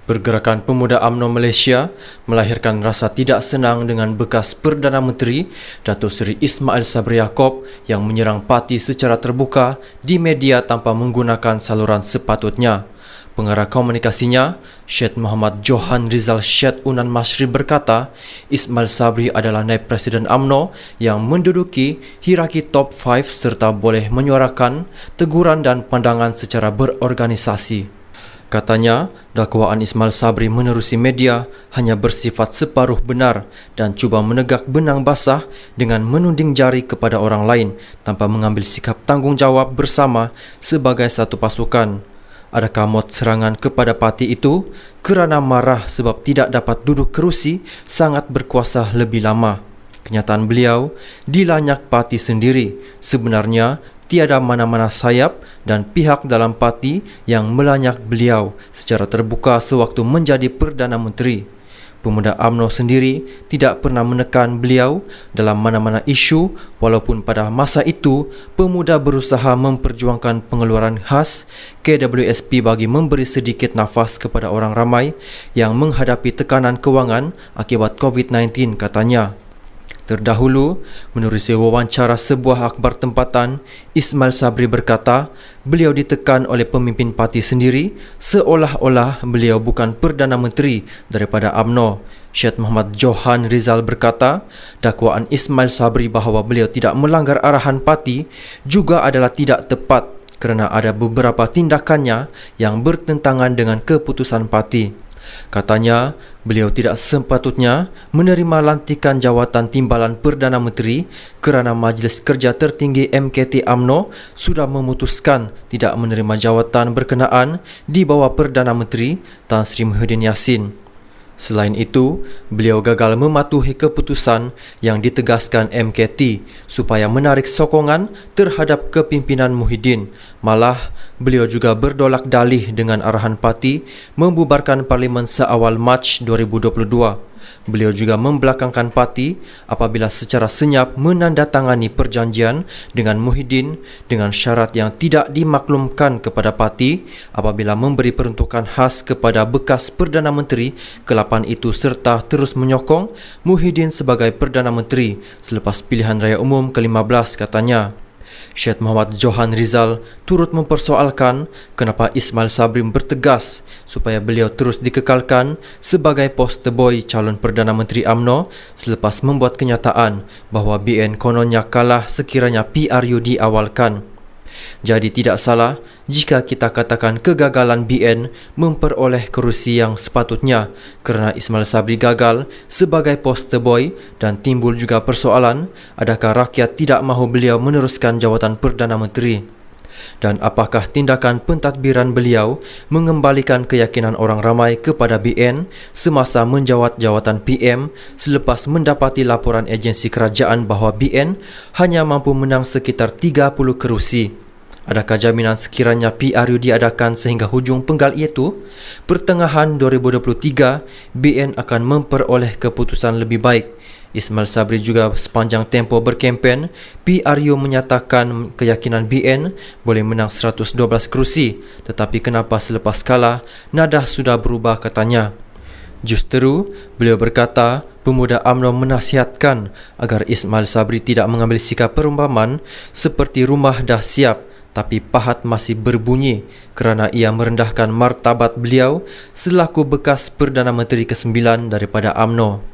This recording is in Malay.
Pergerakan Pemuda UMNO Malaysia melahirkan rasa tidak senang dengan bekas Perdana Menteri Datuk Seri Ismail Sabri Yaakob yang menyerang parti secara terbuka di media tanpa menggunakan saluran sepatutnya. Pengarah komunikasinya, Syed Muhammad Johan Rizal Syed Unan Masri berkata, Ismail Sabri adalah naib Presiden UMNO yang menduduki hierarki top 5 serta boleh menyuarakan teguran dan pandangan secara berorganisasi. Katanya, dakwaan Ismail Sabri menerusi media hanya bersifat separuh benar dan cuba menegak benang basah dengan menunding jari kepada orang lain tanpa mengambil sikap tanggungjawab bersama sebagai satu pasukan. Adakah mood serangan kepada parti itu kerana marah sebab tidak dapat duduk kerusi sangat berkuasa lebih lama? Kenyataan beliau dilanyak parti sendiri. Sebenarnya, tiada mana-mana sayap dan pihak dalam parti yang melanyak beliau secara terbuka sewaktu menjadi Perdana Menteri. Pemuda UMNO sendiri tidak pernah menekan beliau dalam mana-mana isu walaupun pada masa itu pemuda berusaha memperjuangkan pengeluaran khas KWSP bagi memberi sedikit nafas kepada orang ramai yang menghadapi tekanan kewangan akibat COVID-19 katanya. Terdahulu, menerusi wawancara sebuah akhbar tempatan, Ismail Sabri berkata beliau ditekan oleh pemimpin parti sendiri seolah-olah beliau bukan Perdana Menteri daripada UMNO. Syed Muhammad Johan Rizal berkata, dakwaan Ismail Sabri bahawa beliau tidak melanggar arahan parti juga adalah tidak tepat kerana ada beberapa tindakannya yang bertentangan dengan keputusan parti. Katanya, beliau tidak sepatutnya menerima lantikan jawatan timbalan Perdana Menteri kerana Majlis Kerja Tertinggi MKT UMNO sudah memutuskan tidak menerima jawatan berkenaan di bawah Perdana Menteri Tan Sri Muhyiddin Yassin. Selain itu, beliau gagal mematuhi keputusan yang ditegaskan MKT supaya menarik sokongan terhadap kepimpinan Muhyiddin. Malah, beliau juga berdolak dalih dengan arahan parti membubarkan parlimen seawal Mac 2022. Beliau juga membelakangkan parti apabila secara senyap menandatangani perjanjian dengan Muhyiddin dengan syarat yang tidak dimaklumkan kepada parti apabila memberi peruntukan khas kepada bekas Perdana Menteri ke-8 itu serta terus menyokong Muhyiddin sebagai Perdana Menteri selepas pilihan raya umum ke-15 katanya. Syed Muhammad Johan Rizal turut mempersoalkan kenapa Ismail Sabri bertegas supaya beliau terus dikekalkan sebagai poster boy calon Perdana Menteri UMNO selepas membuat kenyataan bahawa BN kononnya kalah sekiranya PRU diawalkan. Jadi tidak salah jika kita katakan kegagalan BN memperoleh kerusi yang sepatutnya kerana Ismail Sabri gagal sebagai poster boy dan timbul juga persoalan adakah rakyat tidak mahu beliau meneruskan jawatan Perdana Menteri. Dan apakah tindakan pentadbiran beliau mengembalikan keyakinan orang ramai kepada BN semasa menjawat jawatan PM selepas mendapati laporan agensi kerajaan bahawa BN hanya mampu menang sekitar 30 kerusi? Adakah jaminan sekiranya PRU diadakan sehingga hujung penggal itu, pertengahan 2023, BN akan memperoleh keputusan lebih baik? Ismail Sabri juga sepanjang tempoh berkempen, PRU menyatakan keyakinan BN boleh menang 112 kerusi, tetapi kenapa selepas kalah, nada sudah berubah katanya. Justeru, beliau berkata, pemuda UMNO menasihatkan agar Ismail Sabri tidak mengambil sikap perumpamaan seperti rumah dah siap, tapi pahat masih berbunyi kerana ia merendahkan martabat beliau selaku bekas Perdana Menteri ke-9 daripada UMNO.